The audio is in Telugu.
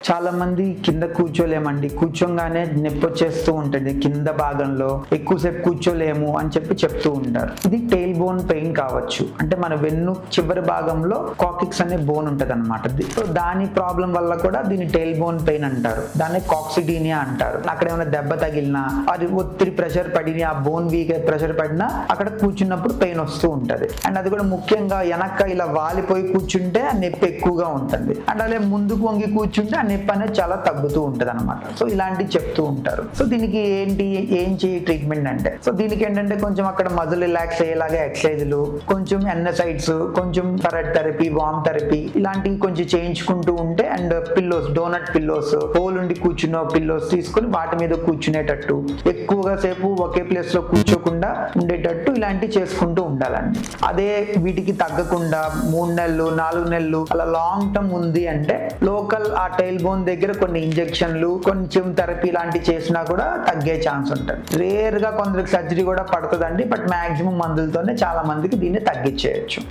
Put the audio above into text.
చాలా మంది కింద కూర్చోలేమండి, కూర్చోగానే నొప్పి వచ్చేస్తూ ఉంటుంది, కింద భాగంలో ఎక్కువసేపు కూర్చోలేము అని చెప్తూ ఉంటారు. ఇది టెయిల్ బోన్ పెయిన్ కావచ్చు. అంటే మన వెన్ను చివరి భాగంలో కాక్సిక్స్ అనే బోన్ ఉంటది అనమాట. దాని ప్రాబ్లం వల్ల కూడా దీన్ని టెయిల్ బోన్ పెయిన్ అంటారు. దాన్ని కాక్సిడీనియా అంటారు. అక్కడ ఏమైనా దెబ్బ తగిలినా, అది ఒత్తిడి ప్రెషర్ పడినా, ఆ బోన్ వీక్ ప్రెషర్ పడినా అక్కడ కూర్చున్నప్పుడు పెయిన్ వస్తూ ఉంటది. అండ్ అది కూడా ముఖ్యంగా వెనక్క ఇలా వాలిపోయి కూర్చుంటే ఆ నొప్పి ఎక్కువగా ఉంటుంది. అండ్ అలా ముందుకు వంగి కూర్చుంటే ఆ నొప్పి అనేది చాలా తగ్గుతూ ఉంటది అనమాట. సో ఇలాంటివి చెప్తూ ఉంటారు. సో దీనికి ఏం చేయ ట్రీట్మెంట్ అంటే, సో దీనికి ఏంటంటే కొంచెం అక్కడ మజిల్ రిలాక్స్ అయ్యేలాగా ఎక్సర్సైజ్లు, కొంచెం ఎన్ఎసైడ్స్, కొంచెం ఫెరట్ థెరపీ, వామ్ థెరపీ ఇలాంటివి కొంచెం చేయించుకుంటూ ఉంటే, and pillows, donut pillows, hole ఉండి కూర్చున్న పిల్లోస్ తీసుకొని వాటి మీద కూర్చునేటట్టు, ఎక్కువగా సేపు ఒకే ప్లేస్ లో కూర్చోకుండా ఉండేటట్టు ఇలాంటివి చేసుకుంటూ ఉండాలండి. అదే వీటికి తగ్గకుండా 3 నెలలు 4 నెలలు అలా లాంగ్ టర్మ్ ఉంది అంటే లోకల్ ఆ టైల్ బోన్ దగ్గర కొన్ని ఇంజెక్షన్లు, కొంచెం థెరపీ లాంటివి చేసినా కూడా తగ్గే ఛాన్స్ ఉంటుంది. రేర్ గా కొందరికి సర్జరీ కూడా పడుతుందండి. బట్ మాక్సిమం మందులతోనే చాలా మందికి దీన్ని తగ్గించేయచ్చు.